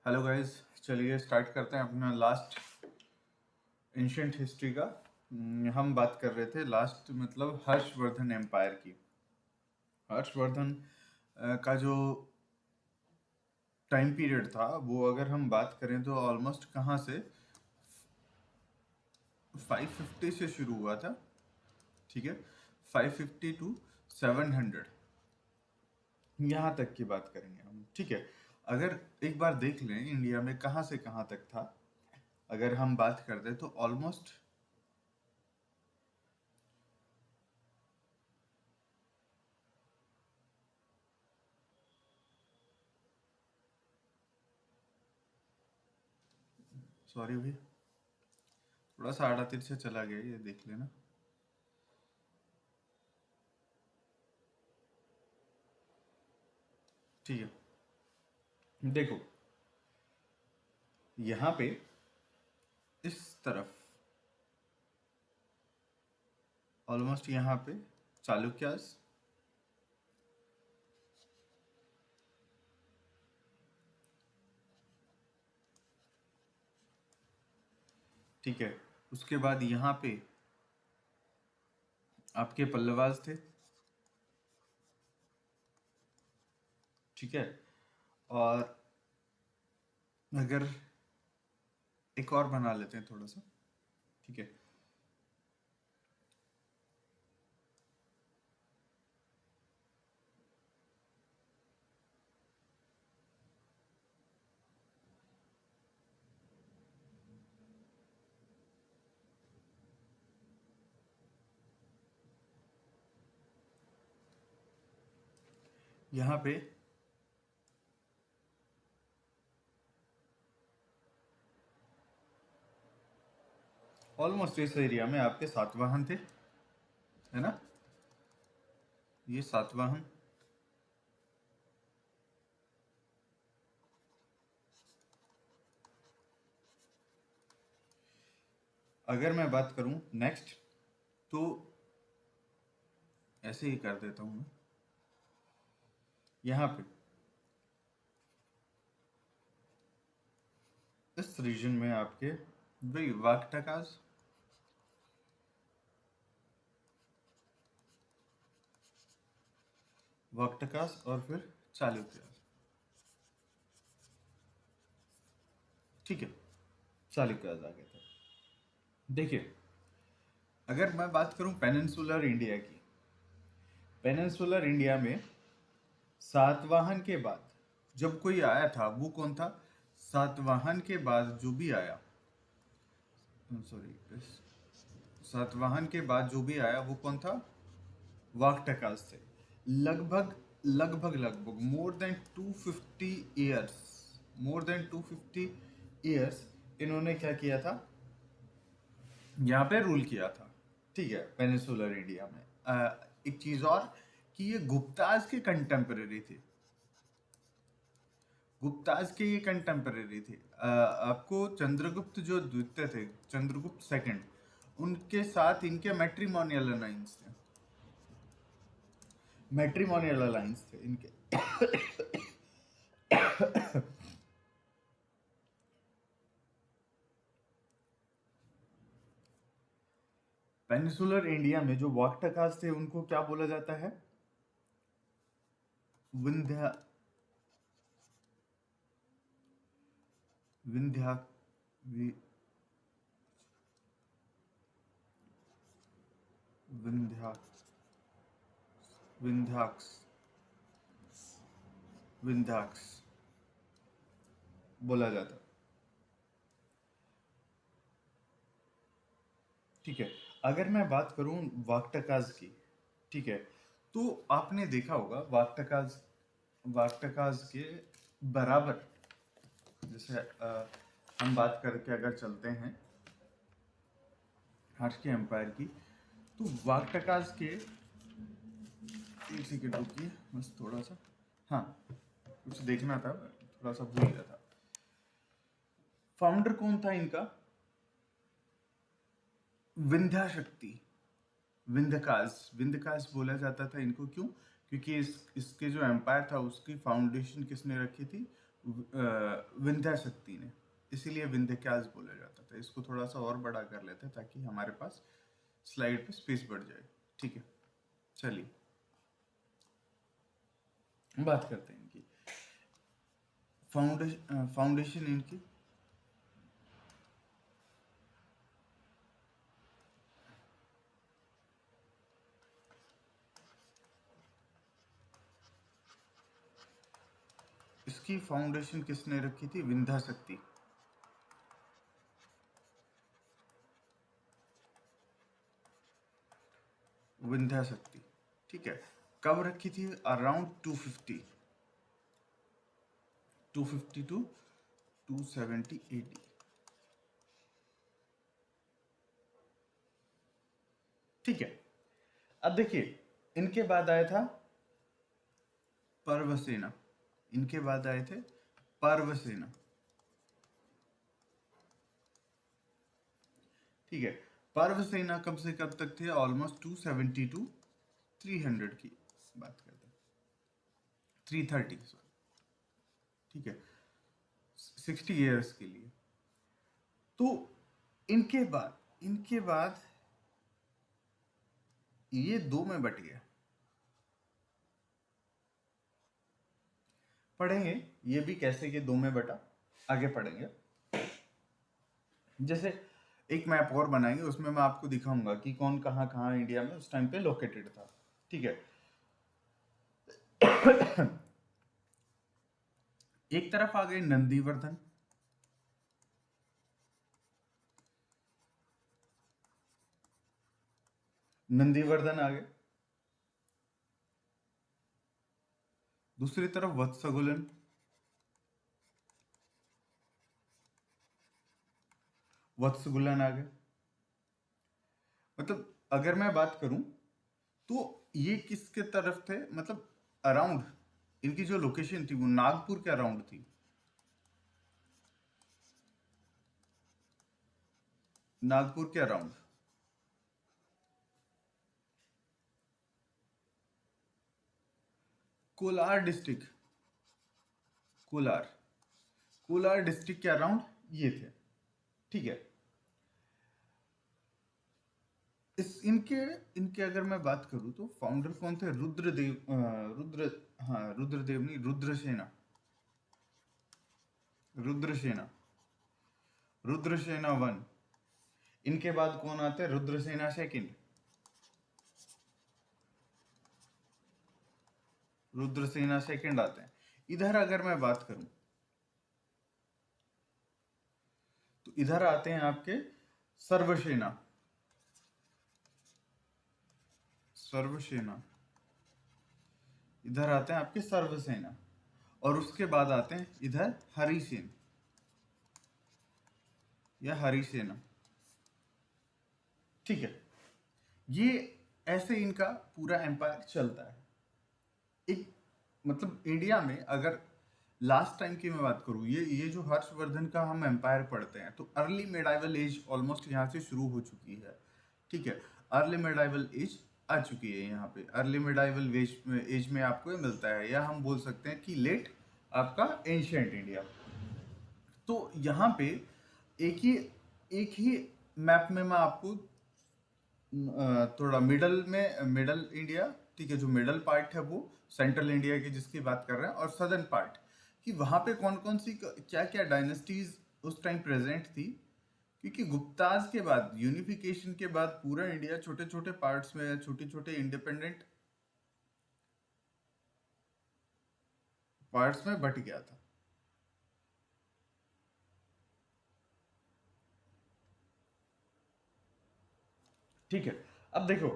Hello guys, चलिए start करते हैं अपना लास्ट एंशिएंट हिस्ट्री का। हम बात कर रहे थे लास्ट मतलब हर्षवर्धन एम्पायर की। हर्षवर्धन का जो टाइम पीरियड था वो अगर हम बात करें तो ऑलमोस्ट कहाँ से 550 से शुरू हुआ था। ठीक है, 550 टू 700 यहाँ तक की बात करेंगे हम। ठीक है, अगर एक बार देख लें इंडिया में कहाँ से कहाँ तक था, अगर हम बात करते तो ऑलमोस्ट सॉरी भाई, थोड़ा सा आड़ा तिरछा चला गया, ये देख लेना। ठीक है, देखो यहाँ पे इस तरफ ऑलमोस्ट यहाँ पे चालुक्यास, ठीक है, उसके बाद यहाँ पे आपके पल्लवास थे। ठीक है, और अगर एक और बना लेते हैं थोड़ा सा। ठीक है, यहाँ पे ऑलमोस्ट इस एरिया में आपके सातवाहन थे, है ना। ये सातवाहन, अगर मैं बात करूं नेक्स्ट तो ऐसे ही कर देता हूं मैं। यहाँ पे इस रीजन में आपके वही वाकटकास, वाकटकास और फिर चालुक्यास। ठीक है, चालुक्यास आ गया था। देखिए, अगर मैं बात करूं पेनिनसुलर इंडिया की, पेनिनसुलर इंडिया में सातवाहन के बाद जब कोई आया था वो कौन था? सातवाहन के बाद जो भी आया, सॉरी, सातवाहन के बाद जो भी आया वो कौन था? वाकटकास थे। लगभग लगभग लगभग more than 250 years, more than 250 years इन्होंने क्या किया था? यहाँ पे रूल किया था। ठीक है, पेनिनसुलर इंडिया में। एक चीज और कि ये गुप्ताज के कंटेम्पररी थे, गुप्ताज के ये कंटेम्पररी थे। आपको चंद्रगुप्त जो द्वितीय थे, चंद्रगुप्त सेकंड, उनके साथ इनके मैट्रिमोनियल अलायंस थे, मैट्रिमोनियल अलायंस थे इनके। पेनिनसुलर इंडिया में जो वाक्टकास थे उनको क्या बोला जाता है? विंध्या, विंध्या, वि, विंध्या, विंध्याक्स, विंध्याक्स बोला जाता है। ठीक है, अगर मैं बात करूं वाक्टकास की, ठीक है, तो आपने देखा होगा वाक्टकास, वाक्टकास के बराबर, जैसे हम बात करके अगर चलते हैं हर्ष के एम्पायर की, तो वाक्टकास के, एक सेकेंड रुकिए बस थोड़ा सा, हाँ कुछ देखना था, थोड़ा सा भूल गया था। फाउंडर कौन था इनका? विंध्या शक्ति, विंध्यकास, विंध्यकास बोला जाता था इनको। क्यों? क्योंकि इसके जो एम्पायर था उसकी फाउंडेशन किसने रखी थी? विंध्या शक्ति ने, इसीलिए विंध्यकाज बोला जाता था। इसको थोड़ा सा और बड़ा कर लेते हैं ताकि हमारे पास स्लाइड पे स्पेस बढ़ जाए। ठीक है, चलिए बात करते हैं इनकी फाउंडेशन इनकी। इसकी फाउंडेशन किसने रखी थी? विंध्या शक्ति। विंध्या शक्ति, ठीक है। कब रखी थी? Around 250 to 270 AD। ठीक है, अब देखिए इनके बाद आया था पर्वसेना। इनके बाद आए थे पर्वसेना। ठीक है, पर्वसेना कब से कब तक थे? ऑलमोस्ट 270 टू 300 की बात करते हैं, 330 सॉरी। ठीक है, 60 ईयर्स के लिए। तो इनके बाद ये दो में बट गया। पढ़ेंगे ये भी कैसे ये दो में बटा, आगे पढ़ेंगे। जैसे एक मैप और बनाएंगे, उसमें मैं आपको दिखाऊंगा कि कौन कहाँ कहाँ इंडिया में उस टाइम पे लोकेटेड था। ठीक है, एक तरफ आ गए नंदीवर्धन, नंदीवर्धन आ गए। दूसरी तरफ वत्सगुलन, वत्सगुलन आ गए। मतलब अगर मैं बात करूं तो ये किसके तरफ थे? मतलब अराउंड इनकी जो लोकेशन थी वो नागपुर के अराउंड थी। नागपुर के around. Kolar district, Kolar, Kolar district के अराउंड ये थे। ठीक है, इस इनके इनके अगर मैं बात करूं तो फाउंडर कौन थे? रुद्रदेव, रुद्र, हाँ रुद्रदेव नहीं, रुद्रसेना, रुद्रसेना, रुद्रसेना वन। इनके बाद कौन आते हैं? रुद्रसेना सेकंड, रुद्रसेना सेकंड आते हैं। इधर अगर मैं बात करूं तो इधर आते हैं आपके सर्वसेना, सर्वसेना। इधर आते हैं आपके सर्वसेना, और उसके बाद आते हैं इधर हरिसेन या हरिसेना। ठीक है, ये ऐसे इनका पूरा एम्पायर चलता है। एक मतलब इंडिया में अगर लास्ट टाइम की मैं बात करूं, ये जो हर्षवर्धन का हम एम्पायर पढ़ते हैं तो अर्ली मिडाइवल एज ऑलमोस्ट यहाँ से शुरू हो चुकी है। ठीक है, अर्ली मिडाइवल एज आ चुकी है यहाँ पे। अर्ली मिडाइवल एज में आपको ये मिलता है, या हम बोल सकते हैं कि लेट आपका एंशियंट इंडिया। तो यहाँ पे एक ही मैप में मैं आपको थोड़ा मिडल इंडिया, ठीक है, जो मिडल पार्ट है वो सेंट्रल इंडिया की जिसकी बात कर रहे हैं, और सदर्न पार्ट कि वहां पे कौन कौन सी क्या क्या डायनेस्टीज उस टाइम प्रेजेंट थी। क्योंकि गुप्ताज के बाद, यूनिफिकेशन के बाद पूरा इंडिया छोटे छोटे पार्ट्स में, छोटे छोटे इंडिपेंडेंट पार्ट्स में बट गया था। ठीक है, अब देखो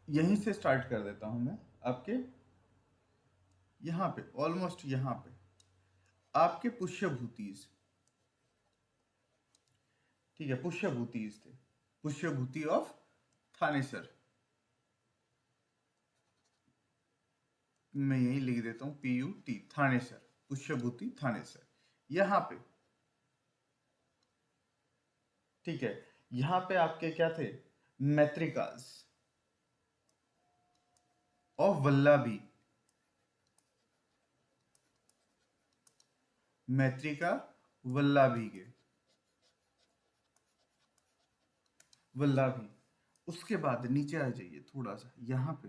यहीं से स्टार्ट कर देता हूं मैं आपके यहाँ पे, ऑलमोस्ट यहाँ पे आपके पुष्यभूतिज। ठीक है, पुष्यभूतिज थे, पुष्यभूति ऑफ थानेसर। मैं यही लिख देता हूं PUT, थानेसर, पुष्यभूति थानेसर यहाँ पे। ठीक है, यहाँ पे आपके क्या थे? मैत्रिकास ऑफ वल्लभी। मैत्रिका वल्लभी के, वल्लभी। उसके बाद नीचे आ जाइए थोड़ा सा यहाँ पे,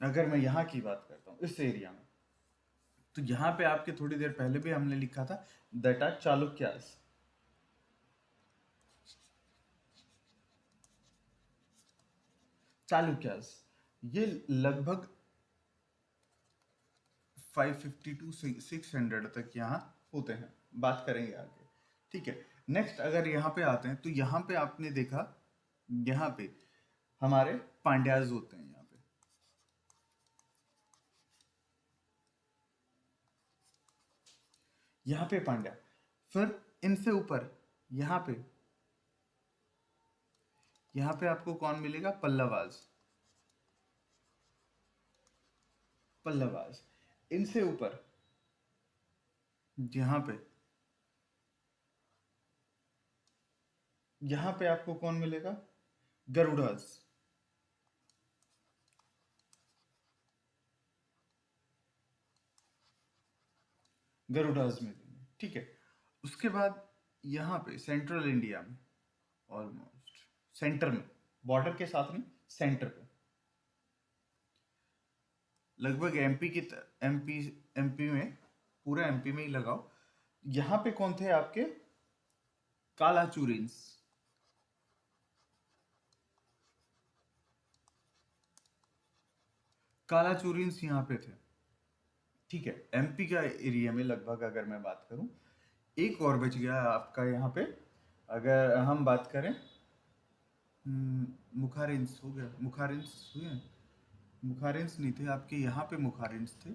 अगर मैं यहाँ की बात करता हूँ इस एरिया में, तो यहाँ पे आपके थोड़ी देर पहले भी हमने लिखा था दैट आर चालुक्यास। चालुक्यास ये लगभग 550 टू 600 तक यहाँ होते हैं, बात करेंगे आगे। ठीक है, नेक्स्ट अगर यहाँ पे आते हैं तो यहाँ पे आपने देखा, यहाँ पे हमारे पांड्याज होते हैं, यहाँ पे पांड्या। फिर इनसे ऊपर यहाँ पे आपको कौन मिलेगा? पल्लवाज, पल्लवाज। इनसे ऊपर यहाँ पे आपको कौन मिलेगा? गरुड़ाज, गरुड़ाज मिलेंगे। ठीक है, उसके बाद यहाँ पे सेंट्रल इंडिया में, ऑलमोस्ट सेंटर में, बॉर्डर के साथ नहीं, सेंटर पे, लगभग एमपी, एमपी में, पूरा एमपी में ही लगाओ। यहाँ पे कौन थे आपके? कालाचूरिन्स, कालाचूरिन्स यहाँ पे थे। ठीक है, एमपी का एरिया में लगभग अगर मैं बात करूं, एक और बच गया आपका यहाँ पे, अगर हम बात करें, मुखारिन्स हो गया, मुखारिन्स हुए, मुखारिन्स नहीं थे आपके यहाँ पे, मुखारिन्स थे,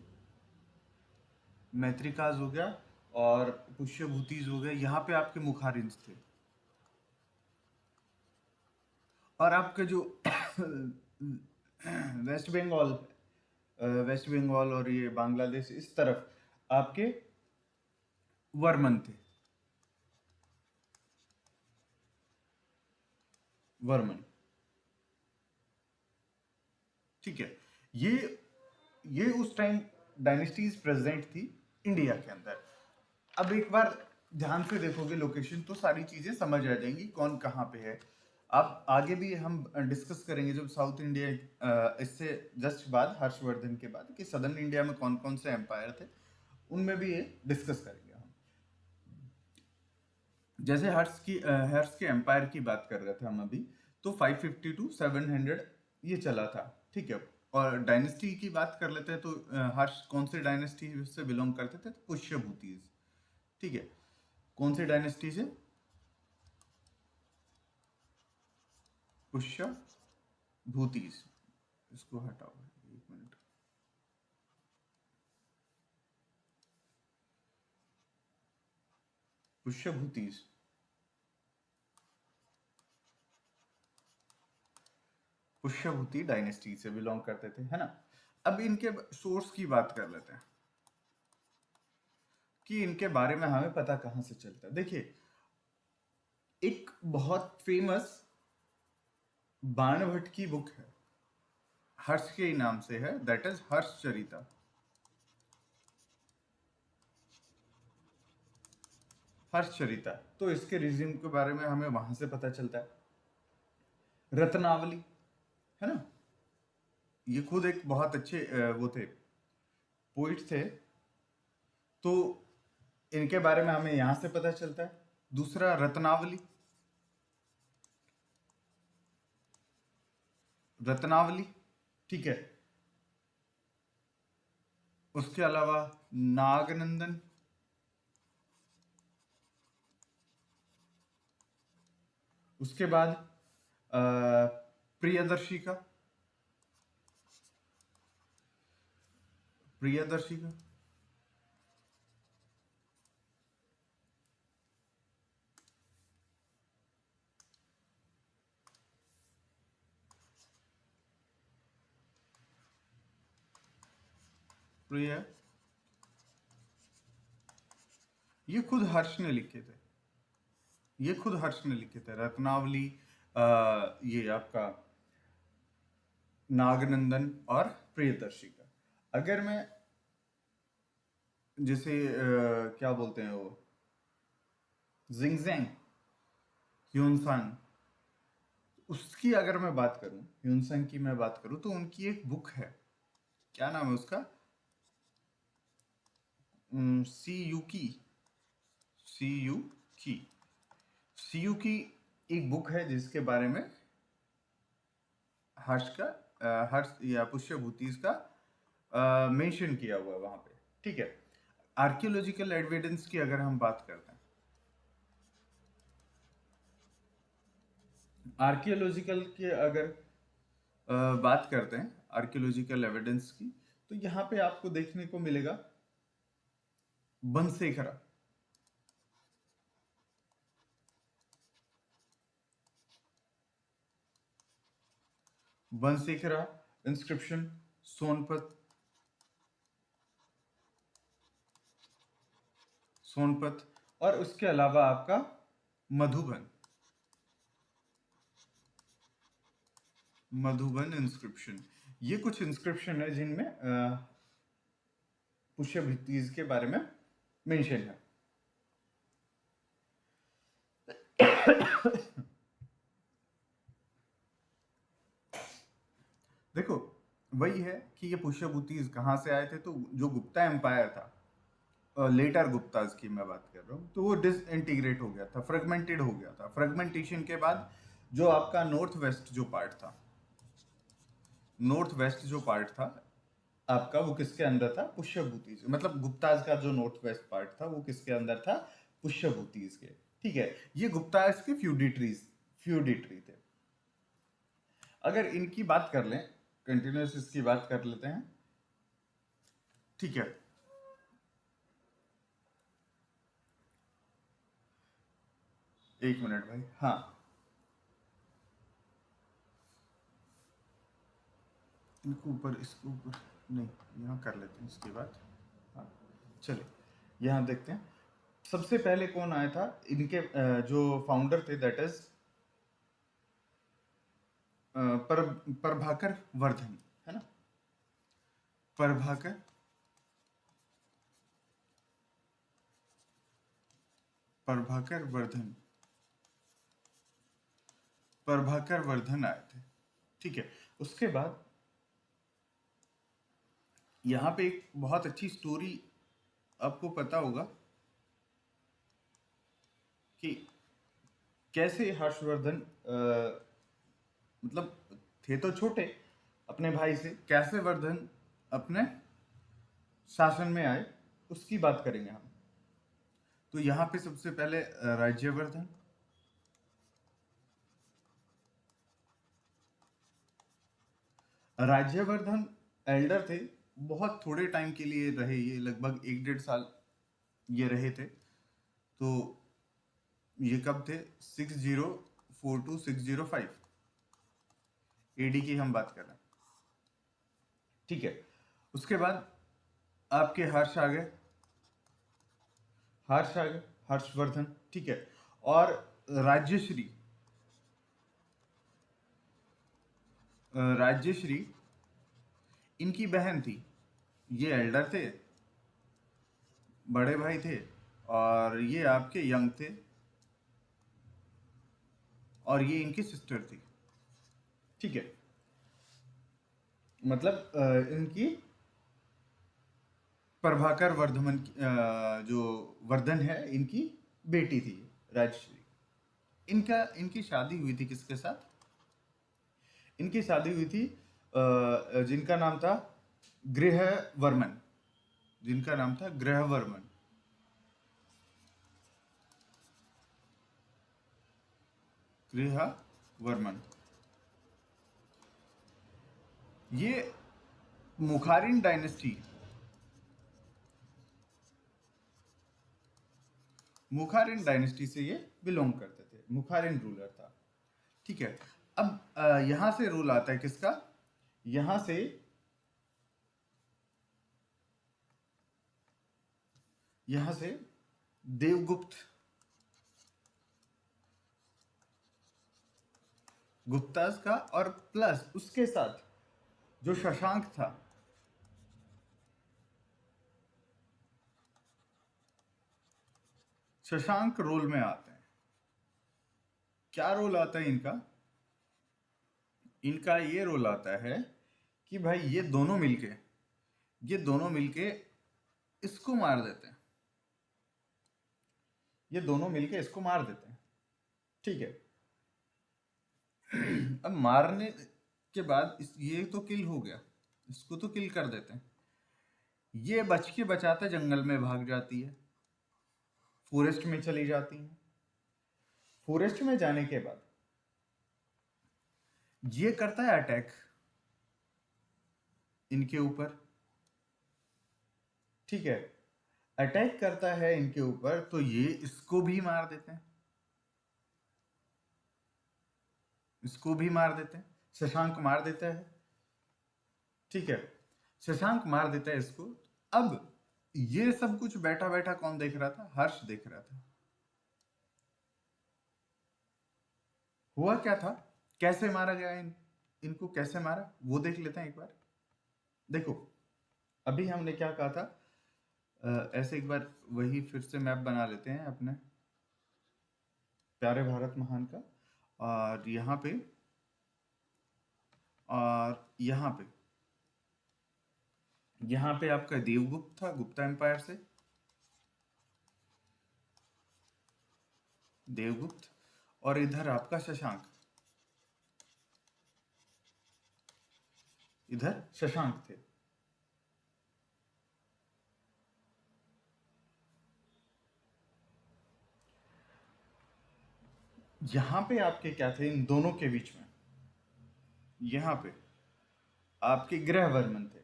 मैत्रिकाज हो गया और पुष्यभूतिज हो गया, यहाँ पे आपके मुखारिन्स थे। और आपके जो वेस्ट बंगाल, वेस्ट बंगाल और ये बांग्लादेश इस तरफ आपके वर्मन थे, वर्मन। ठीक है, ये उस टाइम डायनेस्टीज प्रेजेंट थी इंडिया के अंदर। अब एक बार ध्यान से देखोगे लोकेशन तो सारी चीजें समझ आ जाएंगी कौन कहाँ पे है। अब आगे भी हम डिस्कस करेंगे जब साउथ इंडिया, इससे जस्ट बाद, हर्षवर्धन के बाद, कि सदर्न इंडिया में कौन कौन से एम्पायर थे, उनमें भी ये डिस्कस करेंगे हम। जैसे हर्ष के एम्पायर की बात कर रहे थे हम अभी, तो 550 टू 700 ये चला था। ठीक है, और डायनेस्टी की बात कर लेते हैं तो हर्ष कौन से डायनेस्टी से बिलोंग करते थे? पुष्यभूतिज। ठीक है, कौन सी डायनेस्टी से? पुष्यभूतिज। इसको हटाओ, एक मिनट। पुष्यभूतिज, पुष्यभूति डायनेस्टी से बिलोंग करते थे, है ना। अब इनके सोर्स की बात कर लेते हैं कि इनके बारे में हमें पता कहां से चलता है। देखिए, एक बहुत फेमस बाणभट्ट की बुक है, हर्ष के नाम से है, दैट इज हर्ष चरिता। हर्ष चरिता, तो इसके रिज्यूम के बारे में हमें वहां से पता चलता है। रत्नावली, है ना, ये खुद एक बहुत अच्छे वो थे, पोइट थे, तो इनके बारे में हमें यहां से पता चलता है। दूसरा रत्नावली, रत्नावली। ठीक है, उसके अलावा नागनंदन, उसके बाद प्रियदर्शी का, प्रियदर्शी का, प्रिय, ये खुद हर्ष ने लिखे थे, ये खुद हर्ष ने लिखे थे रत्नावली, ये आपका नागनंदन और प्रियदर्शी का। अगर मैं जैसे क्या बोलते हैं वो, जिंगजैंग ह्यूनसांग, उसकी अगर मैं बात करूं, ह्यूनसांग की मैं बात करूं, तो उनकी एक बुक है, क्या नाम है उसका, सी यू की, सी यू की, सी यू की एक बुक है जिसके बारे में हर्ष का हर्ष या पुष्य भूतीज का मेंशन किया हुआ है वहां पे। ठीक है, आर्कियोलॉजिकल एविडेंस की अगर हम बात करते हैं, आर्कियोलॉजिकल की अगर बात करते हैं, आर्कियोलॉजिकल एविडेंस की, तो यहाँ पे आपको देखने को मिलेगा बनसेखरा, बनसेखरा इंस्क्रिप्शन, सोनपत, सोनपत, और उसके अलावा आपका मधुबन, मधुबन इंस्क्रिप्शन। ये कुछ इंस्क्रिप्शन है जिनमें पुष्य भित्तिज के बारे में मेंशन है। देखो, वही है कि ये पुष्य भूतीज कहाँ से आए थे, तो जो गुप्ता एम्पायर था, लेटर गुप्ताज की मैं बात कर रहा हूँ, तो वो डिसइंटीग्रेट हो गया था, फ्रेगमेंटेड हो गया था। फ्रेगमेंटेशन के बाद जो आपका नॉर्थ वेस्ट जो पार्ट था, नॉर्थ वेस्ट जो पार्ट था आपका, वो किसके अंदर था, पुष्यभूतिज, मतलब गुप्ताज का जो नॉर्थ वेस्ट पार्ट था वो किसके अंदर था, पुष्यभूतिज के। ठीक है, ये गुप्ताज के फ्यूडिटरी थे। अगर इनकी बात कर लें, कंटिन्यूस इसकी बात कर लेते हैं। ठीक है, एक मिनट भाई, हाँ, इनको ऊपर, इसको ऊपर नहीं, यहाँ कर लेते हैं इसके बाद। हाँ, चलिए यहाँ देखते हैं। सबसे पहले कौन आया था इनके, जो फाउंडर थे, दैट इज पर प्रभाकर वर्धन, है ना, प्रभाकर, प्रभाकर वर्धन, प्रभाकर वर्धन आए थे। ठीक है, उसके बाद यहाँ पे एक बहुत अच्छी स्टोरी आपको पता होगा कि कैसे हर्षवर्धन मतलब थे तो छोटे अपने भाई से, कैसे वर्धन अपने शासन में आए, उसकी बात करेंगे हम। तो यहाँ पे सबसे पहले राज्यवर्धन, राज्यवर्धन एल्डर थे, बहुत थोड़े टाइम के लिए रहे, ये लगभग 1-1.5 साल ये रहे थे। तो ये कब थे, 6042-6005 एडी की हम बात कर रहे हैं। ठीक है, उसके बाद आपके हर्ष आ गए, हर्ष आ गए, हर्षवर्धन। ठीक है, और राज्यश्री, राज्यश्री इनकी बहन थी। ये एल्डर थे, बड़े भाई थे, और ये आपके यंग थे, और ये इनकी सिस्टर थी। ठीक है, मतलब इनकी प्रभाकर वर्धमान जो वर्धन है, इनकी बेटी थी राजश्री। इनकी शादी हुई थी किसके साथ, इनकी शादी हुई थी जिनका नाम था गृहवर्मन, जिनका नाम था गृहवर्मन, गृहवर्मन। ये मुखारिन डायनेस्टी, मुखारिन डायनेस्टी से ये बिलोंग करते थे, मुखारिन रूलर था। ठीक है, अब यहां से रूल आता है किसका, यहां से देवगुप्त गुप्ताज का, और प्लस उसके साथ जो शशांक था, शशांक रोल में आते हैं। क्या रोल आता है इनका? इनका ये रोल आता है कि भाई ये दोनों मिलके इसको मार देते हैं। ये दोनों मिलके इसको मार देते हैं, ठीक है। अब मारने के बाद ये तो किल हो गया, इसको तो किल कर देते हैं। ये बच के बचाते जंगल में भाग जाती है, फॉरेस्ट में चली जाती है। फॉरेस्ट में जाने के बाद ये करता है अटैक इनके ऊपर, ठीक है। अटैक करता है इनके ऊपर तो ये इसको भी मार देते हैं, इसको भी मार देते हैं। शशांक मार देता है, ठीक है। शशांक मार देता है इसको। अब ये सब कुछ बैठा बैठा कौन देख रहा था? हर्ष देख रहा था। हुआ क्या था, कैसे मारा गया इनको कैसे मारा वो देख लेते हैं एक बार। देखो अभी हमने क्या कहा था, ऐसे एक बार वही फिर से मैप बना लेते हैं अपने प्यारे भारत महान का। और यहाँ पे आपका देवगुप्त था, गुप्ता एम्पायर से देवगुप्त, और इधर आपका शशांक, इधर शशांक थे। यहां पे आपके क्या थे इन दोनों के बीच में? यहां पे आपके गृहवर्मन थे,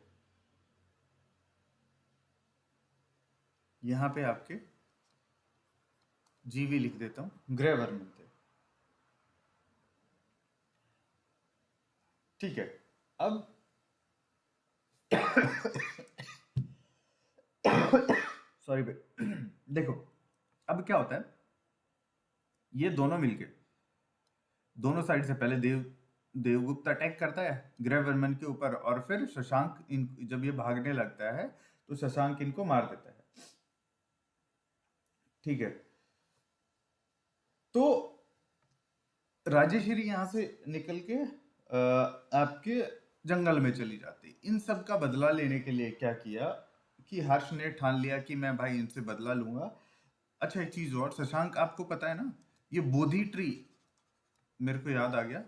यहां पे आपके जीवी लिख देता हूं, गृहवर्मन थे, ठीक है। अब सॉरी भाई देखो अब क्या होता है, ये दोनों मिलके दोनों साइड से पहले देवगुप्त अटैक करता है गृहवर्मन के ऊपर, और फिर शशांक जब ये भागने लगता है तो शशांक इनको मार देता है, ठीक है। तो राजेश्वरी यहां से निकल के आपके जंगल में चली जाती। इन सब का बदला लेने के लिए क्या किया कि हर्ष ने ठान लिया कि मैं भाई इनसे बदला लूंगा। अच्छा एक चीज और, शशांक आपको पता है ना, ये बोधि ट्री, मेरे को याद आ गया,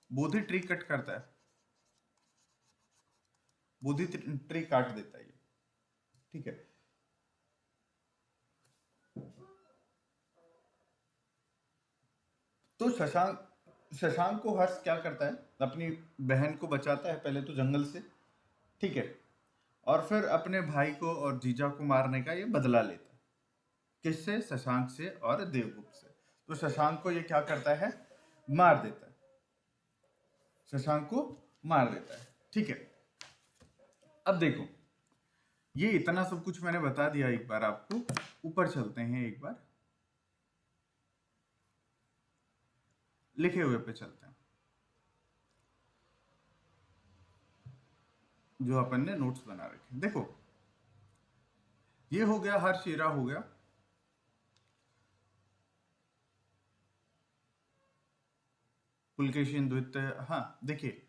बोधि ट्री कट करता है, बोधि ट्री काट देता है ये, ठीक है। तो शशांक को हर्ष क्या करता है, अपनी बहन को बचाता है पहले तो जंगल से, ठीक है, और फिर अपने भाई को और जीजा को मारने का ये बदला लेता है। किससे? शशांक से और देवगुप्त से। तो शशांक को ये क्या करता है, मार देता है, शशांक को मार देता है, ठीक है। अब देखो ये इतना सब कुछ मैंने बता दिया एक बार आपको, ऊपर चलते हैं एक बार, लिखे हुए पे चलते हैं, जो अपन ने नोट्स बना रखे। देखो ये हो गया, हर शेरा हो गया, पुलकेशिन द्वितीय। हाँ देखिए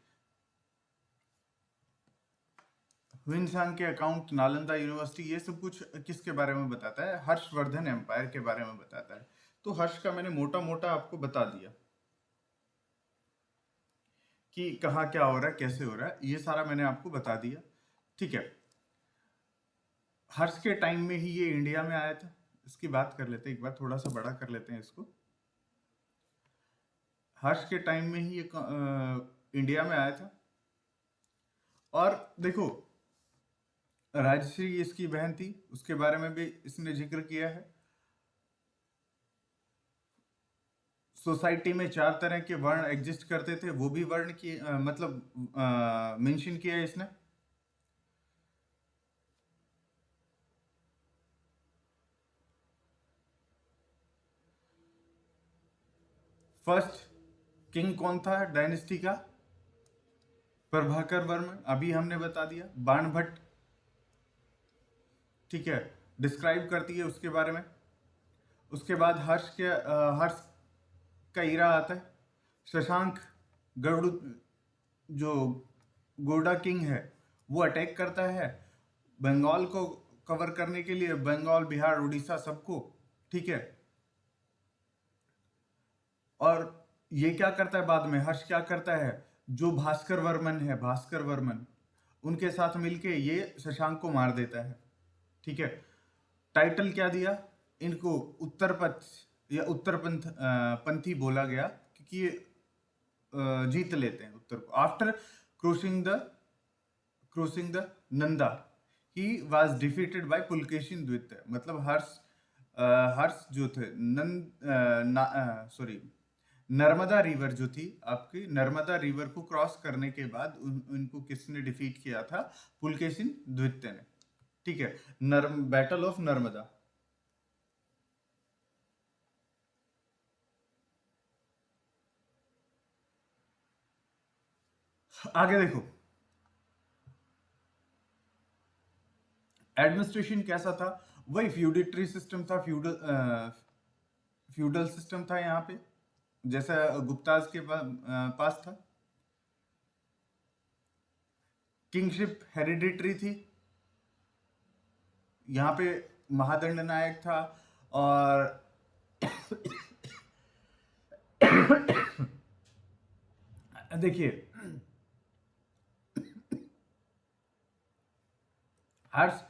हुइनसांग के अकाउंट, नालंदा यूनिवर्सिटी, ये सब कुछ किसके बारे में बताता है? हर्षवर्धन एम्पायर के बारे में बताता है। तो हर्ष का मैंने मोटा मोटा आपको बता दिया कि कहाँ क्या हो रहा है, कैसे हो रहा है, ये सारा मैंने आपको बता दिया, ठीक है। हर्ष के टाइम में ही ये इंडिया में आया था, इसकी बात कर लेते हैं एक बार, थोड़ा सा बड़ा कर लेते हैं इसको। हर्ष के टाइम में ही ये इंडिया में आया था। और देखो राजश्री इसकी बहन थी, उसके बारे में भी इसने जिक्र किया है। सोसाइटी में 4 तरह के वर्ण एग्जिस्ट करते थे, वो भी वर्ण की मतलब मेंशन किया है इसने। फर्स्ट किंग कौन था डायनेस्टी का? प्रभाकर वर्मा, अभी हमने बता दिया। बाणभट्ट, ठीक है, डिस्क्राइब करती है उसके बारे में। उसके बाद हर्ष का इरा आता है। शशांक गरुड़ जो गोडा किंग है वो अटैक करता है बंगाल को कवर करने के लिए, बंगाल बिहार उड़ीसा सबको, ठीक है। और ये क्या करता है बाद में, हर्ष क्या करता है, जो भास्कर वर्मन है, भास्कर वर्मन, उनके साथ मिलके ये शशांक को मार देता है, ठीक है। टाइटल क्या दिया इनको, उत्तर पथ या पंथी बोला गया, क्योंकि ये जीत लेते हैं उत्तर को। After crossing the Nanda he was defeated by Pulakeshin द्वितीय। मतलब हर्ष जो थे नर्मदा रिवर जो थी आपकी, नर्मदा रिवर को क्रॉस करने के बाद उनको किसने डिफीट किया था, पुलकेशिन द्वितीय ने, ठीक है। Battle of Narmada. आगे देखो, एडमिनिस्ट्रेशन कैसा था, वही फ्यूडिटरी सिस्टम था, फ्यूडल सिस्टम था यहाँ पे, जैसा गुप्ताज के पास था। किंगशिप हेरिडिटरी थी, यहाँ पे महादंड नायक था। और देखिए हर्ष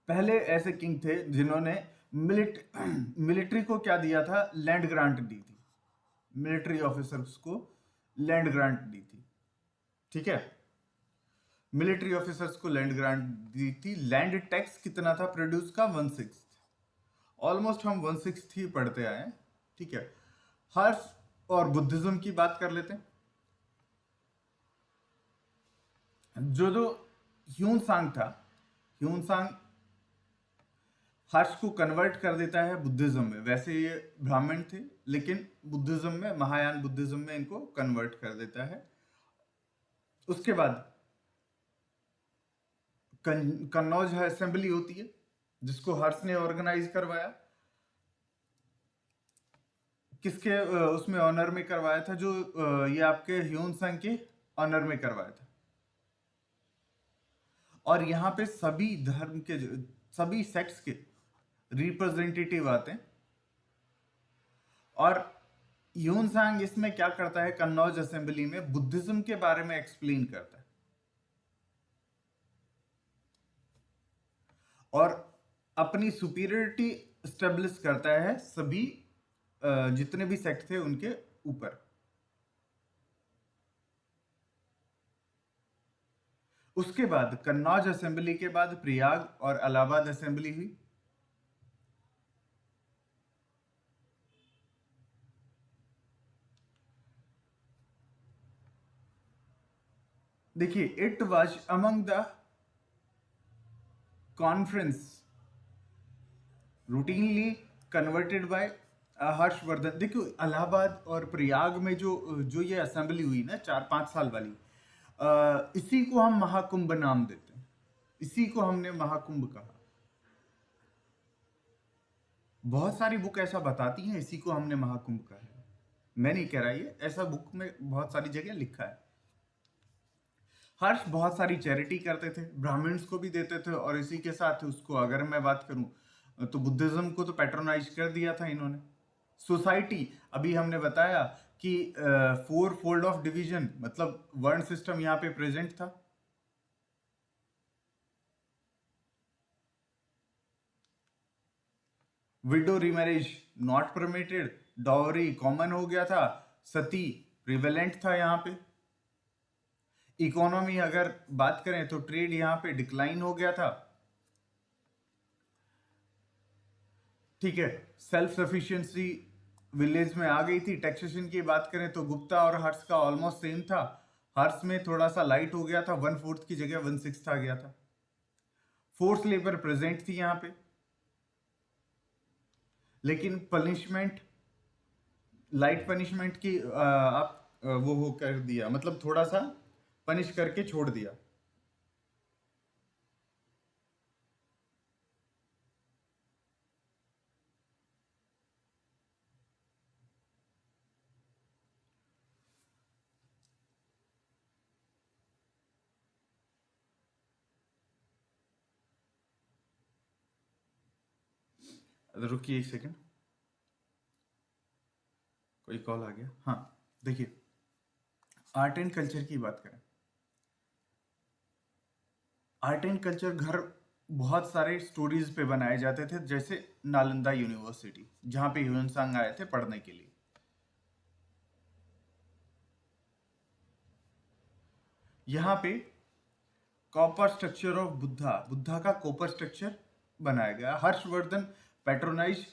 पहले ऐसे किंग थे जिन्होंने मिलिट्री को क्या दिया था, लैंड ग्रांट दी थी, मिलिट्री ऑफिसर्स को लैंड ग्रांट दी थी, ठीक है। मिलिट्री ऑफिसर्स को लैंड ग्रांट दी थी। लैंड टैक्स कितना था प्रोड्यूस का, 1/6। ऑलमोस्ट हम 1/6 ही पढ़ते आए हैं, ठीक है। हर्ष और बुद्धिज्म की बात कर लेते हैं। जो ह्यून सांग था, ह्यून सांग हर्ष को कन्वर्ट कर देता है बुद्धिज्म में। वैसे ये ब्राह्मण थे, लेकिन बुद्धिज्म में, महायान बुद्धिज्म में इनको कन्वर्ट कर देता है। उसके बाद कन्नौज असेंबली होती है जिसको हर्ष ने ऑर्गेनाइज करवाया। किसके उसमें ऑनर में करवाया था, जो ये आपके ह्यून सांग के ऑनर में करवाया था। और यहाँ पे सभी धर्म के, सभी सेक्ट्स के रिप्रेजेंटेटिव आते हैं। और ह्यून सांग इसमें क्या करता है, कन्नौज असेंबली में बुद्धिज्म के बारे में एक्सप्लेन करता है और अपनी सुपीरियरिटी स्टेब्लिश करता है सभी जितने भी सेक्ट थे उनके ऊपर। उसके बाद कन्नौज असेंबली के बाद प्रयाग और इलाहाबाद असेंबली हुई। देखिए, it was among the conference routinely converted bye Harshvardhan. देखो, इलाहाबाद और प्रयाग में जो जो ये असेंबली हुई ना 4-5 साल वाली, इसी को हम महाकुंभ नाम देते हैं, इसी को हमने महाकुंभ कहा। बहुत सारी बुक ऐसा बताती हैं, इसी को हमने महाकुंभ कहा है। मैं नहीं कह रहा, ये ऐसा बुक में बहुत सारी जगह लिखा है। हर्ष बहुत सारी चैरिटी करते थे, ब्राह्मण्स को भी देते थे, और इसी के साथ उसको अगर मैं बात करूं तो बुद्धिज्म को तो पैट्रोनाइज कर दिया था इन्होंने। सोसाइटी, अभी हमने बताया कि 4 फोल्ड ऑफ डिवीजन, मतलब वर्ण सिस्टम यहाँ पे प्रेजेंट था। Window remarriage not permitted, dowry common हो गया था, सती प्रिवेलेंट था यहाँ पे। इकोनॉमी अगर बात करें तो ट्रेड यहाँ पे डिक्लाइन हो गया था, ठीक है। सेल्फ सफिशिएंसी विलेज में आ गई थी। टैक्सेशन की बात करें तो गुप्ता और हर्ष का ऑलमोस्ट सेम था। हर्ष में थोड़ा सा लाइट हो गया था, 1/4 की जगह 1/6 आ गया था। फोर्स लेबर प्रेजेंट थी यहाँ पे, लेकिन पनिशमेंट, लाइट पनिशमेंट की आप वो कर दिया, मतलब थोड़ा सा पनिश करके छोड़ दिया। रुकिए एक सेकंड, कोई कॉल आ गया। हाँ, देखिए, आर्ट एंड कल्चर की बात करें, आर्ट एंड कल्चर घर बहुत सारे स्टोरीज पे बनाए जाते थे, जैसे नालंदा यूनिवर्सिटी, जहाँ पे ह्यूनसांग आए थे पढ़ने के लिए। यहाँ पे copper structure of Buddha, Buddha का कॉपर स्ट्रक्चर बनाया गया। हर्षवर्धन पैट्रोनाइज,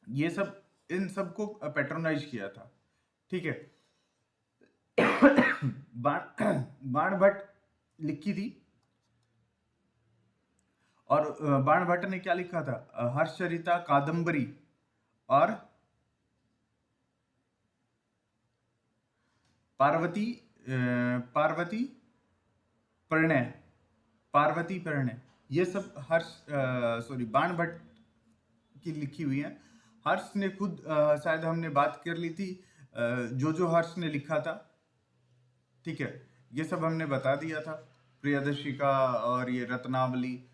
ये सब, इन सबको पैट्रोनाइज किया था। ठीक है। बाण भट्ट लिखी थी, और बाण भट्ट ने क्या लिखा था? हर्षचरिता, कादम्बरी और पार्वती, पार्वती प्रणय, पार्वती प्रणय, ये सब हर्ष, सॉरी, बाण भट्ट की लिखी हुई है। हर्ष ने खुद, शायद हमने बात कर ली थी, जो हर्ष ने लिखा था। ठीक है, ये सब हमने बता दिया था, प्रियदर्शी का, और ये रत्नावली,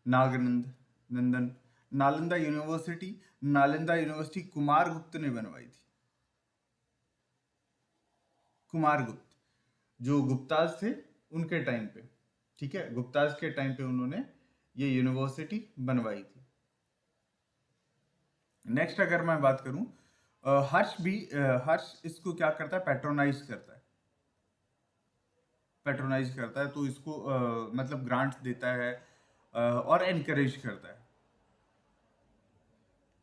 नागनंद नंदन। नालंदा यूनिवर्सिटी कुमार गुप्त ने बनवाई थी। कुमार गुप्त, जो गुप्ताज थे उनके टाइम पे। ठीक है, गुप्ताज के टाइम पे उन्होंने ये यूनिवर्सिटी बनवाई थी। नेक्स्ट अगर मैं बात करूं, हर्ष भी, हर्ष इसको क्या करता है? पैट्रोनाइज करता है, पैट्रोनाइज करता है, तो इसको मतलब ग्रांट्स देता है, और एनकरेज करता है।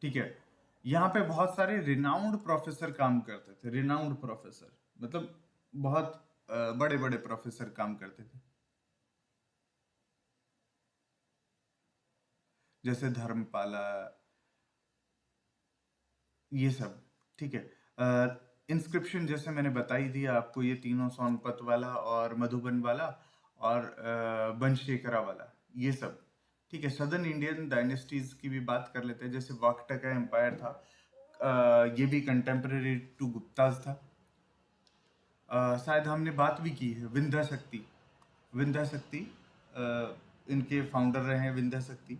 ठीक है, यहाँ पे बहुत सारे रिनाउंड प्रोफेसर काम करते थे। रिनाउंड प्रोफेसर मतलब बहुत बड़े बड़े प्रोफेसर काम करते थे, जैसे धर्मपाला, ये सब। ठीक है, इंस्क्रिप्शन जैसे मैंने बताई दी आपको, ये तीनों, सोनपत वाला और मधुबन वाला और बनशेखरा वाला, ये सब। ठीक है, सदर्न इंडियन डायनेस्टीज की भी बात कर लेते हैं, जैसे वाकटका एम्पायर था, ये भी कंटेम्पररी टू गुप्ताज था। शायद हमने बात भी की है, विंध्य शक्ति, विंध्य शक्ति, इनके फाउंडर रहे हैं विंध्य शक्ति।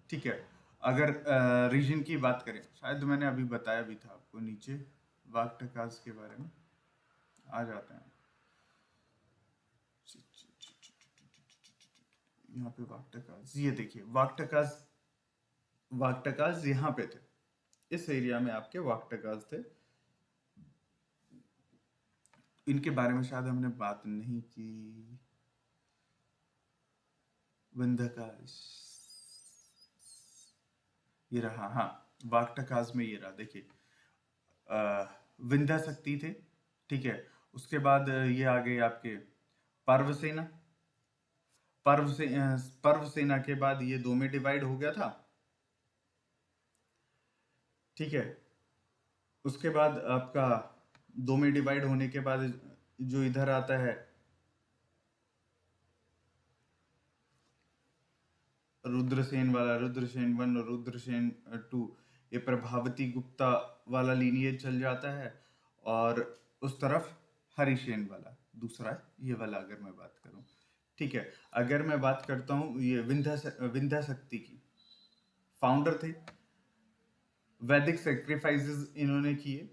ठीक है, अगर रीजन की बात करें, शायद मैंने अभी बताया भी था आपको, नीचे वाक्टकास के बारे में आ जाते हैं। यहाँ पे वाक्टकास, ये देखिए, वाक्टकास, वाक्टकास यहाँ पे थे, इस एरिया में आपके वाक्टकास थे। इनके बारे में शायद हमने बात नहीं की। विंध्यकास, ये रहा, हाँ, वाक्टकास में ये रहा, देखिए, विंध्य शक्ति थे। ठीक है, उसके बाद ये आ गए आपके पर्वसेना। पर्व सेना के बाद ये दो में डिवाइड हो गया था। ठीक है, उसके बाद आपका दो में डिवाइड होने के बाद जो इधर आता है रुद्रसेन वाला, रुद्रसेन 1 और रुद्रसेन 2, ये प्रभावती गुप्ता वाला लीनिएज चल जाता है। और उस तरफ हरिसेन वाला दूसरा है, ये वाला अगर मैं बात करूं। ठीक है, अगर मैं बात करता हूं, ये विंध्य शक्ति की फाउंडर थे, वैदिक सेक्रीफाइसेस इन्होंने किए,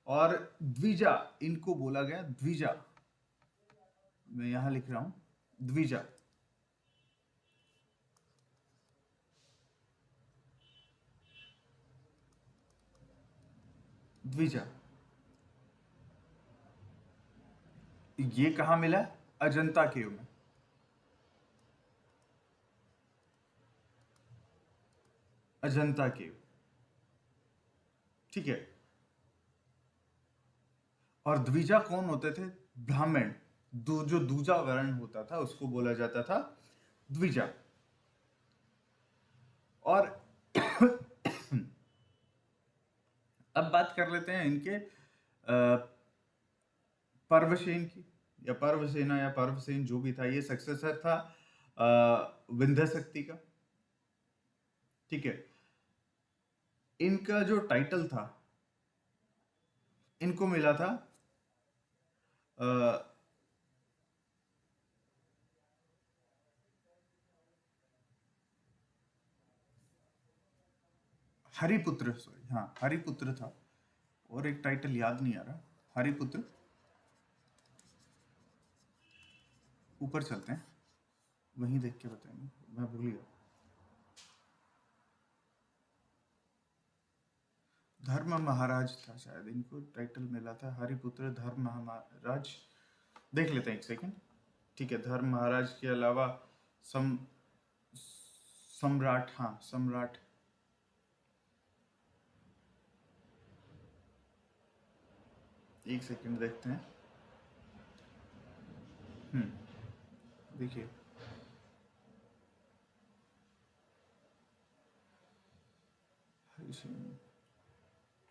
और द्विजा इनको बोला गया, द्विजा, मैं यहां लिख रहा हूं, द्विजा। द्विजा, ये कहाँ मिला? अजंता केव में। अजंता केव। ठीक है, और द्विजा कौन होते थे? ब्राह्मण। जो दूजा वर्ण होता था उसको बोला जाता था द्विजा। और अब बात कर लेते हैं इनके पर्वसेन की, या पर्वसेना या पर्वसेन, जो भी था, ये सक्सेसर था विंध्य शक्ति का। ठीक है, इनका जो टाइटल था, इनको मिला था अ, हरिपुत्र, सॉरी, हाँ हरिपुत्र था, और एक टाइटल याद नहीं आ रहा। हरिपुत्र, ऊपर चलते हैं, वहीं देख के बताएंगे, मैं भूल गया। धर्म महाराज था शायद, इनको टाइटल मिला था हरिपुत्र धर्म महाराज। देख लेते हैं एक सेकंड। ठीक है, धर्म महाराज के अलावा सम सम्राट, हाँ सम्राट। एक सेकंड देखते हैं। देखिए,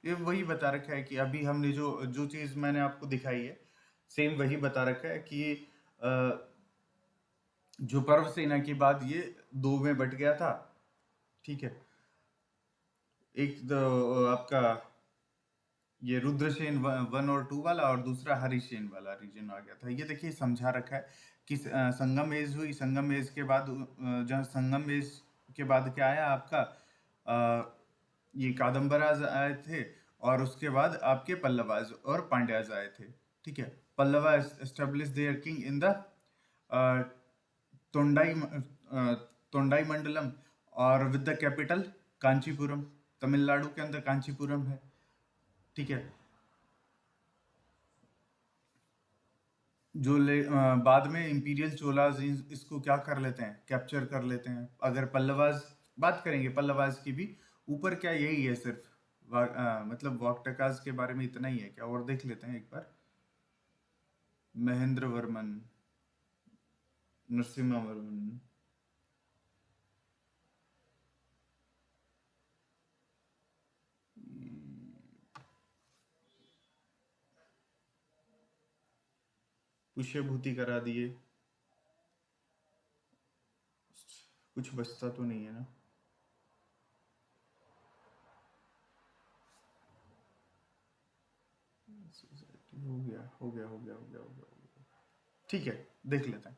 ये वही बता रखा है कि अभी हमने जो जो चीज मैंने आपको दिखाई है, सेम वही बता रखा है कि अ, जो पर्व सेना के बाद ये दो में बट गया था। ठीक है, एक तो आपका ये रुद्रसेन वन और टू वाला, और दूसरा हरिसेन वाला रीजन आ गया था। ये देखिए समझा रखा है कि संगम एज हुई, संगम एज के बाद जहाँ संगम एज के बाद क्या आया आपका, ये कादम्बराज आए थे, और उसके बाद आपके पल्लवाज और पांड्याज आए थे। ठीक है, Pallava establish their king in the Tondai Tondai Mandalam, और with the capital Kanchipuram. Tamil Nadu के अंदर कांचीपुरम है। ठीक है, बाद में इंपीरियल चोलाज इसको क्या कर लेते हैं, कैप्चर कर लेते हैं। अगर पल्लवाज बात करेंगे, पल्लवाज की भी, ऊपर क्या यही है सिर्फ, मतलब वाक्टकाज के बारे में इतना ही है क्या, और देख लेते हैं एक बार। महेंद्र वर्मन, नरसिम्हा वर्मन, पुष्यभूति करा दिए, कुछ बचता तो नहीं है ना। हो गया हो गया हो गया हो गया हो गया हो गया। ठीक है, देख लेते हैं।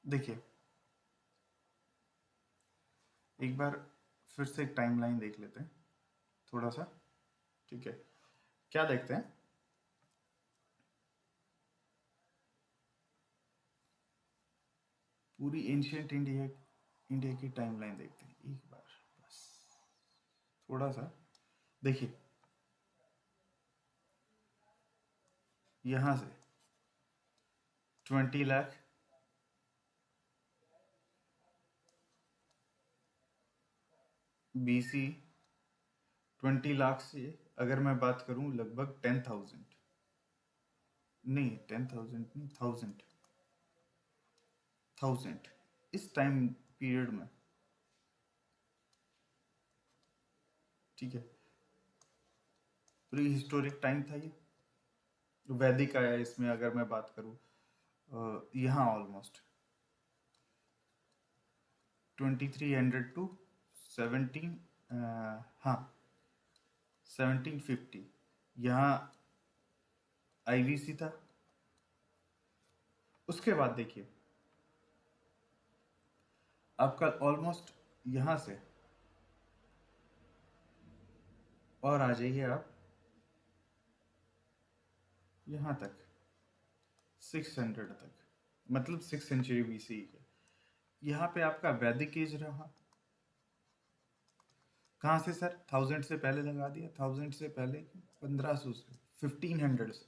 देखिए, एक बार फिर से एक टाइमलाइन देख लेते हैं थोड़ा सा। ठीक है, क्या देखते हैं, पूरी एंशियंट इंडिया इंडिया की टाइमलाइन देखते हैं एक बार, बस थोड़ा सा। देखिए, यहां से 20 लाख, BC 20 लाख से, अगर मैं बात करूं लगभग 10,000, नहीं 10,000 नहीं, 1000 इस टाइम पीरियड में। ठीक है, प्री हिस्टोरिक टाइम था ये। वैदिक आया इसमें, अगर मैं बात करूं यहाँ ऑलमोस्ट 2300 टू 17, हाँ 1750 यहाँ IVC था। उसके बाद देखिए, आपका ऑलमोस्ट यहाँ से, और आ जाइए आप यहाँ तक 600 तक, मतलब 6th century BC है। यहाँ पे आपका वैदिक एज रहा। कहाँ से सर, 1000 से पहले लगा दिया, 1000 से पहले 1500 से, 1500 से।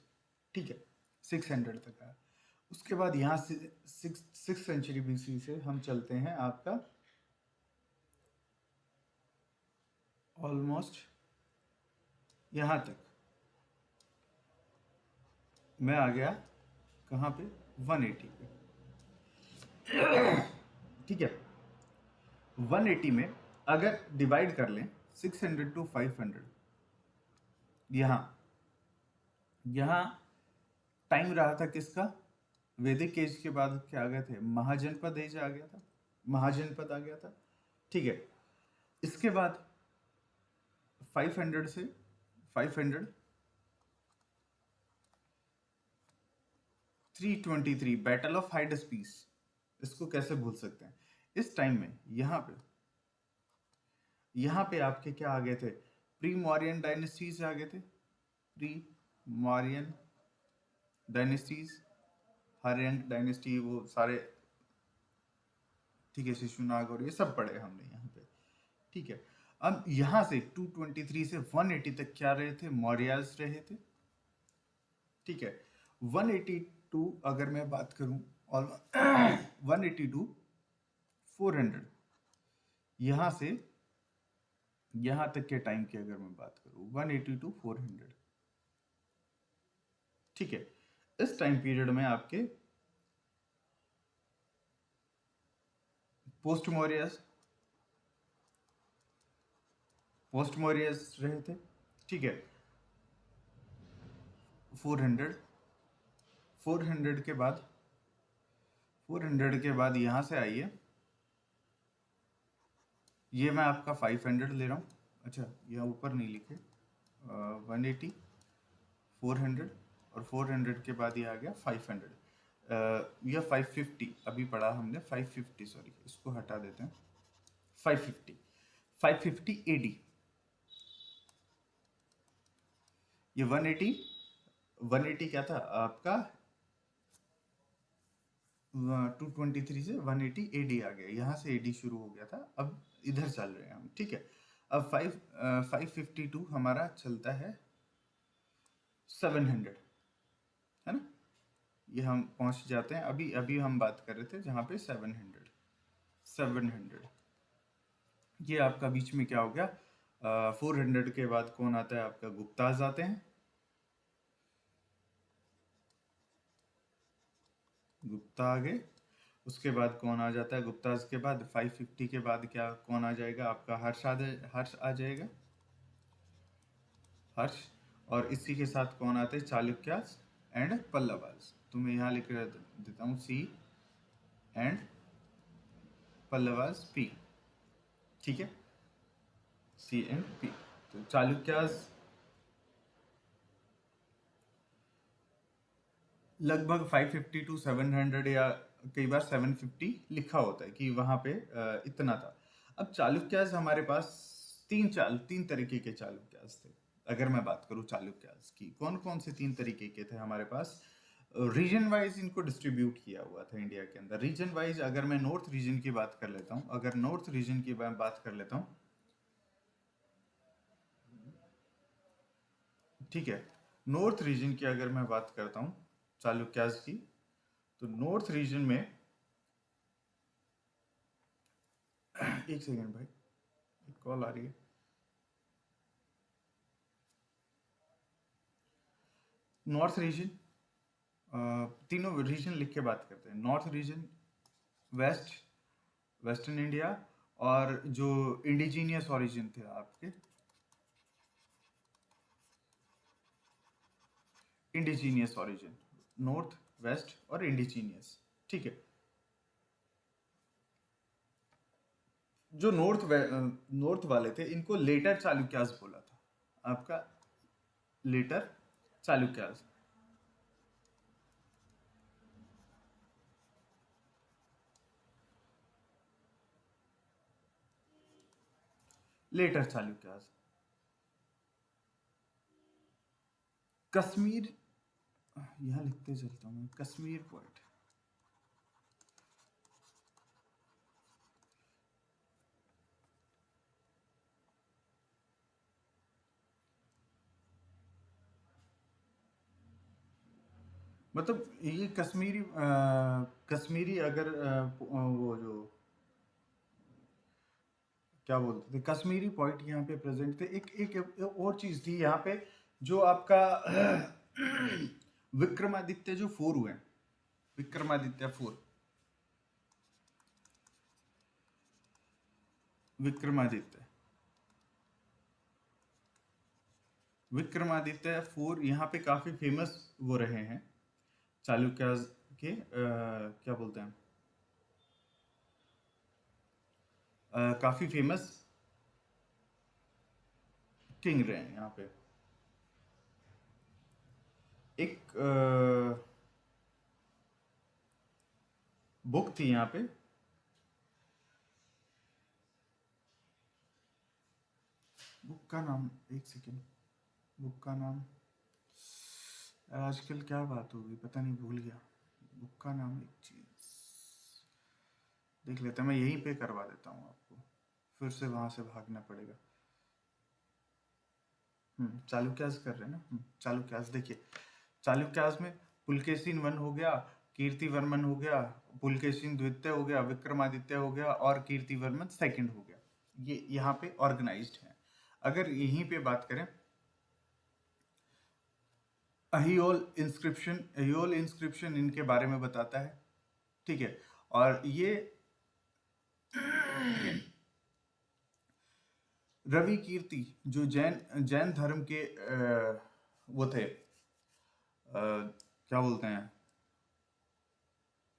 ठीक है, 600 तक आया। उसके बाद यहाँ से 6th century BC से हम चलते हैं आपका ऑलमोस्ट यहाँ तक। मैं आ गया कहाँ पे, 180 पे। ठीक है, 180 में अगर डिवाइड कर लें 600 टू 500, यहाँ यहाँ टाइम रहा था किसका, वैदिक एज के बाद क्या आ गए थे, महाजनपद एज आ गया था, महाजनपद आ गया था। ठीक है, इसके बाद 500 से 500 323 बैटल ऑफ हाइडस्पीस इसको कैसे भूल सकते हैं? इस टाइम में यहाँ पे आपके क्या आ गए थे? प्री मौर्यन डायनेस्टीज आ गए थे। प्री मौर्यन डायनेस्टीज, हर्यन डायनेस्टी, वो सारे, ठीक है, शिशुनाग और ये सब पढ़े हमने यहाँ पे। ठीक है, अब यहाँ से 223 से 180 तक क्या रहे थे? मौर्याज रहे थे। ठीक है, 182 अगर मैं बात करूं, और 182 400, यहाँ से यहाँ तक के टाइम की अगर मैं बात करूं 182 400, ठीक है, इस टाइम पीरियड में आपके पोस्ट मौर्यस रहे थे। ठीक है, 400 400 के बाद 400 के बाद यहाँ से आइए, ये मैं आपका 500 ले रहा हूँ। अच्छा, यहाँ ऊपर नहीं लिखे, 180 400 और 400 के बाद ये आ गया 500, या 550 अभी पढ़ा हमने, 550, सॉरी इसको हटा देते हैं, 550 550 एडी। ये 180 क्या था आपका? 223 से 180 एडी आ गया, यहाँ से एडी शुरू हो गया था, अब इधर चल रहे हैं हम। ठीक है, अब 552 हमारा चलता है 700, है ना? ये हम पहुंच जाते हैं, अभी अभी हम बात कर रहे थे जहाँ पे 700। ये आपका बीच में क्या हो गया? 400 के बाद कौन आता है आपका? गुप्ताज आते हैं। गुप्ता आ गए। उसके बाद कौन आ जाता है? गुप्ताज के बाद 550 के बाद क्या कौन आ जाएगा आपका? हर्ष आ जाएगा, हर्ष। और इसी के साथ कौन आते हैं? चालुक्यास एंड पल्लवास। तो मैं यहाँ लिख देता हूँ सी एंड पल्लवास पी। ठीक है, सी एंड पी। तो चालुक्यास लगभग 550 टू 700, या कई बार 750 लिखा होता है कि वहां पे इतना था। अब चालुक्यास हमारे पास तीन तरीके के चालुक्यास थे। अगर मैं बात करूं चालुक्यास की, कौन कौन से तीन तरीके के थे हमारे पास? रीजन वाइज इनको डिस्ट्रीब्यूट किया हुआ था इंडिया के अंदर। रीजन वाइज अगर मैं नॉर्थ रीजन की बात कर लेता हूँ, अगर नॉर्थ रीजन की मैं बात कर लेता हूँ, ठीक है, नॉर्थ रीजन की अगर मैं बात करता हूँ चालुक्यास की, तो नॉर्थ रीजन में, एक सेकेंड भाई, एक कॉल आ रही है। नॉर्थ रीजन, तीनों रीजन लिख के बात करते हैं। नॉर्थ रीजन, वेस्टर्न इंडिया, और जो इंडिजीनियस ओरिजिन थे आपके, इंडिजीनियस ओरिजिन, नॉर्थ, वेस्ट और इंडिजीनियस। ठीक है, जो नॉर्थ वाले थे इनको लेटर चालुक्यास बोला था आपका, लेटर चालुक्यास, लेटर चालुक्यास। कश्मीर, यहाँ लिखते चलता हूँ मैं, कश्मीर पॉइंट, मतलब ये कश्मीरी अगर वो जो क्या बोलते थे, कश्मीरी पॉइंट यहाँ पे प्रेजेंट थे। एक और चीज थी यहाँ पे, जो आपका विक्रमादित्य जो 4 हुए, विक्रमादित्य 4, विक्रमादित्य विक्रमादित्य 4 यहाँ पे काफी फेमस वो रहे हैं चालुक्यास के, क्या बोलते हैं, काफी फेमस किंग रहे हैं यहाँ पे। एक बुक बुक थी यहाँ पे, बुक का नाम, एक सेकेंड, बुक का नाम, आजकल क्या बात हो गई पता नहीं, भूल गया बुक का नाम। एक चीज देख लेते हैं, मैं यहीं पे करवा देता हूँ आपको, फिर से वहां से भागना पड़ेगा। चालुक्यास कर रहे हैं ना। चालुक्यास देखिए, चालुक्यास में पुलकेशिन वन हो गया, कीर्तिवर्मन हो गया, पुलकेशिन द्वितीय हो गया, विक्रमादित्य हो गया और कीर्तिवर्मन सेकंड हो गया। ये यहाँ पे ऑर्गेनाइज्ड है। अगर यहीं पे बात करें, अहियोल इंस्क्रिप्शन इनके बारे में बताता है, ठीक है। और ये रवि कीर्ति जो जैन जैन धर्म के वो थे, क्या बोलते हैं,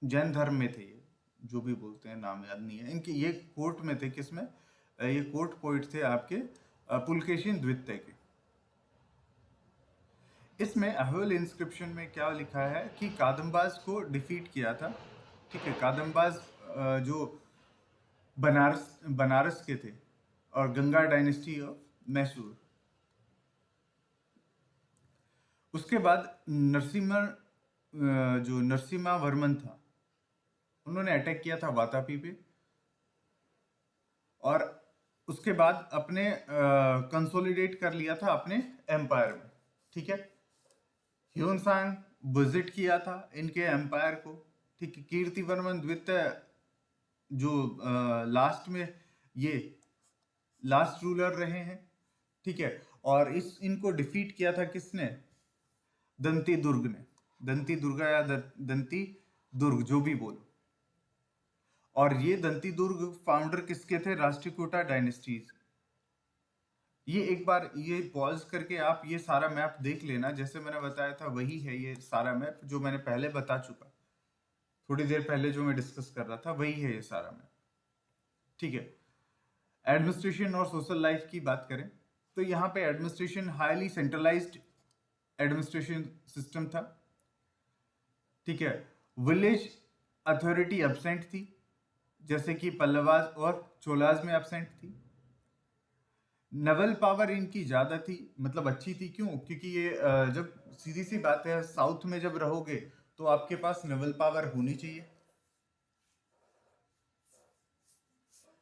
जैन धर्म में थे ये, जो भी बोलते हैं, नाम याद नहीं है इनके। ये कोर्ट में थे, किसमें, ये कोर्ट पोइट थे आपके पुलकेशिन द्वितीय के। इसमें अहोल इंस्क्रिप्शन में क्या लिखा है कि कादम्बाज को डिफीट किया था, ठीक है। कादम्बाज जो बनारस के थे और गंगा डायनेस्टी ऑफ मैसूर। उसके बाद जो नरसिम्हा वर्मन था, उन्होंने अटैक किया था वातापी पे, और उसके बाद अपने कंसोलिडेट कर लिया था अपने एम्पायर में, ठीक है। ह्यूनसांग विजिट किया था इनके एम्पायर को, ठीक है। कीर्तिवर्मन द्वितीय जो लास्ट में ये लास्ट रूलर रहे हैं, ठीक है। और इनको डिफीट किया था किसने, दंती दुर्ग ने, दंती दुर्गा या दंती दुर्ग, जो भी बोलो। और ये दंती दुर्ग फाउंडर किसके थे, राष्ट्रकूटा डायनेस्टीज। ये एक बार ये पॉज करके आप ये सारा मैप देख लेना, जैसे मैंने बताया था वही है ये सारा मैप जो मैंने पहले बता चुका, थोड़ी देर पहले जो मैं डिस्कस कर रहा था वही है ये सारा मैप, ठीक है। एडमिनिस्ट्रेशन और सोशल लाइफ की बात करें तो यहाँ पे administration highly centralised administration system था, ठीक है। विलेज अथॉरिटी एब्सेंट थी, जैसे कि पल्लवाज और चोलाज में एब्सेंट थी। नवल पावर इनकी ज्यादा थी, मतलब अच्छी थी, क्यों, क्योंकि ये जब सीधी सी बात है, साउथ में जब रहोगे तो आपके पास नवल पावर होनी चाहिए।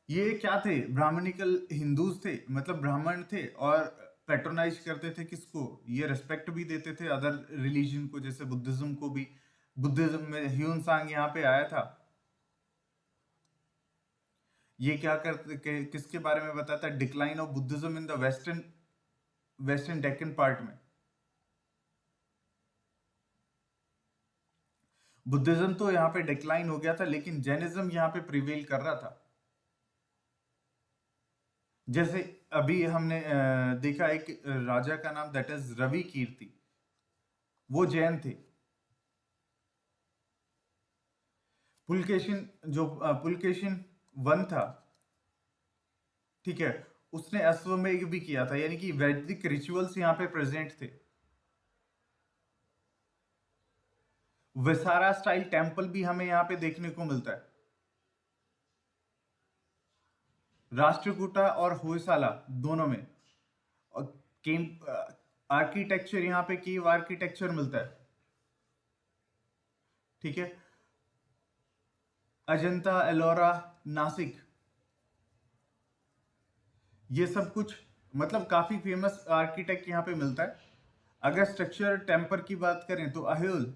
ये क्या थे, ब्राह्मणिकल हिंदूज थे, मतलब ब्राह्मण थे, और पैट्रोनाइज करते थे किसको, ये रेस्पेक्ट भी देते थे अदर रिलीजन को, जैसे बुद्धिज्म को भी। बुद्धिज्म में ह्यून सांग यहाँ पे आया था, ये क्या करते किसके बारे में बताता है, decline of Buddhism in the western Deccan part में। बुद्धिज्म तो यहाँ पे डिक्लाइन हो गया था, लेकिन जैनिज्म यहाँ पे प्रिवेल कर रहा था। जैसे अभी हमने देखा एक राजा का नाम, दैट इज रवि कीर्ति, वो जैन थे। पुलकेशिन वन था, ठीक है, उसने अश्वमेध भी किया था, यानी कि वैदिक रिचुअल्स यहाँ पे प्रेजेंट थे। विसारा स्टाइल टेम्पल भी हमें यहाँ पे देखने को मिलता है। राष्ट्रकूटा और होयसाला दोनों में, और केम आर्किटेक्चर यहाँ पे केव आर्किटेक्चर मिलता है, ठीक है। अजंता, एलोरा, नासिक, ये सब कुछ मतलब काफी फेमस आर्किटेक्ट यहाँ पे मिलता है। अगर स्ट्रक्चर टेम्पर की बात करें तो अहिल,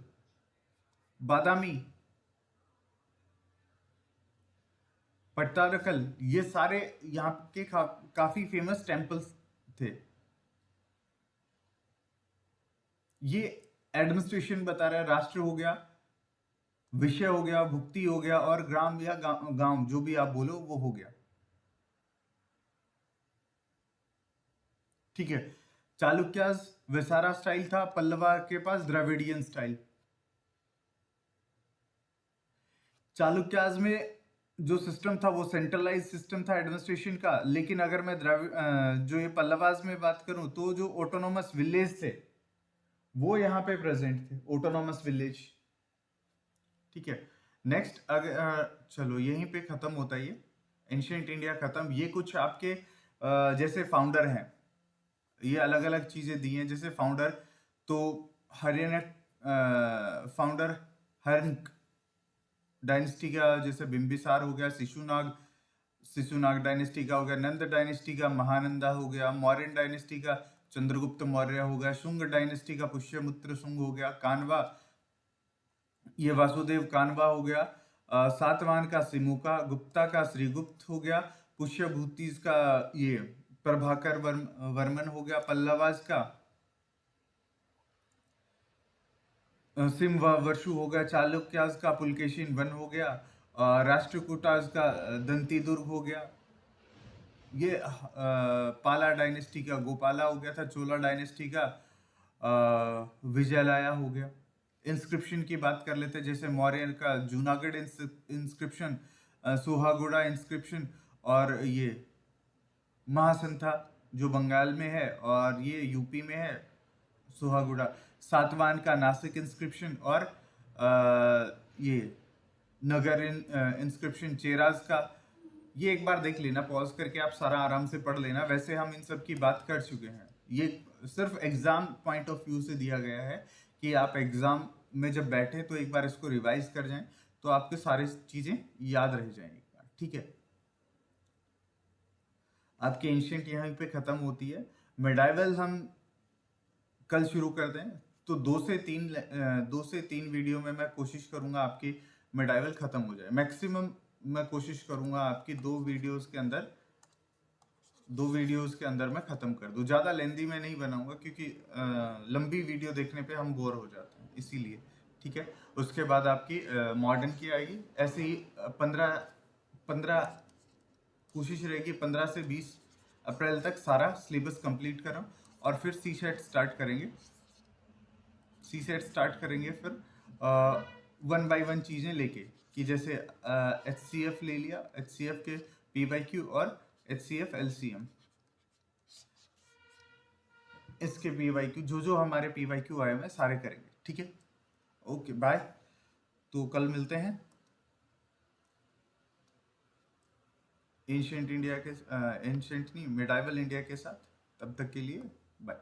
बादामी, पट्टाडकल, ये सारे यहाँ के काफी फेमस टेम्पल्स थे। ये एडमिनिस्ट्रेशन बता रहा है, राष्ट्र हो गया, विषय हो गया, भुक्ति हो गया, और ग्राम या गांव जो भी आप बोलो वो हो गया, ठीक है। चालुक्यास विसारा स्टाइल था, पल्लवा के पास द्रविडियन स्टाइल। चालुक्यास में जो सिस्टम था वो सेंट्रलाइज सिस्टम था एडमिनिस्ट्रेशन का, लेकिन अगर मैं जो ये पल्लवास में बात करूं तो जो ऑटोनोमस विलेज थे वो यहाँ पे प्रेजेंट थे, ऑटोनोमस विलेज, ठीक है। नेक्स्ट अगर चलो यहीं पे खत्म होता है ये एंशियंट इंडिया खत्म। ये कुछ आपके जैसे फाउंडर हैं, ये अलग अलग चीजें दी हैं जैसे फाउंडर। तो हरियाणा फाउंडर हर्क डायनेस्टी का जैसे बिंबिसार हो गया, शिशुनाग डायनेस्टी का हो गया, नंद डायनेस्टी का महानंदा हो गया, मौर्यन डायनेस्टी का चंद्रगुप्त मौर्य हो गया, शुंग डायनेस्टी का पुष्यमित्र शुंग हो गया, कानवा ये वासुदेव कानवा हो गया, सातवाहन का सिमुका, गुप्ता का श्रीगुप्त हो गया, पुष्यभूतिज का ये प्रभाकर वर्मन हो गया, पल्लवाज का वर्षु हो गया, चालुक्याज का पुलकेशिन वन हो गया, राष्ट्रकूटाज का दंती दुर्ग हो गया, ये पाला डायनेस्टी का गोपाला हो गया था, चोला डायनेस्टी का विजयलाया हो गया। इंस्क्रिप्शन की बात कर लेते जैसे मौर्य का जूनागढ़ इंस्क्रिप्शन, सुहागुड़ा इंस्क्रिप्शन, और ये महासंथा जो बंगाल में है और ये यूपी में है सुहागुड़ा, सातवाहन का नासिक इंस्क्रिप्शन, और ये नगर इंस्क्रिप्शन चेराज का। ये एक बार देख लेना, पॉज करके आप सारा आराम से पढ़ लेना। वैसे हम इन सब की बात कर चुके हैं, ये सिर्फ एग्जाम पॉइंट ऑफ व्यू से दिया गया है कि आप एग्जाम में जब बैठे तो एक बार इसको रिवाइज कर जाएं तो आपके सारी चीजें याद रह जाएं एक बार, ठीक है। आपकी एंशियंट यहीं पे खत्म होती है। मेडाइवल हम कल शुरू कर दें तो 2 से 3 वीडियो में मैं कोशिश करूंगा आपकी मेडाइवल खत्म हो जाए। मैक्सिमम मैं कोशिश करूंगा आपकी 2 वीडियोस के अंदर मैं खत्म कर दूं। ज्यादा लेंदी मैं नहीं बनाऊंगा क्योंकि लंबी वीडियो देखने पे हम बोर हो जाते हैं, इसीलिए, ठीक है। उसके बाद आपकी मॉडर्न की आएगी, ऐसे ही 15 कोशिश रहेगी 15 से 20 अप्रैल तक सारा सिलेबस कंप्लीट करूं, और फिर सी सेट स्टार्ट करेंगे फिर 1 बाय 1 चीज़ें लेके, कि जैसे HCF ले लिया, HCF के PYQ और HCF LCM, इसके PYQ जो हमारे PYQ आए हुए सारे करेंगे, ठीक है। ओके बाय, तो कल मिलते हैं एंशियंट इंडिया के एंशियंट नहीं मिडाइवल इंडिया के साथ। तब तक के लिए बाय।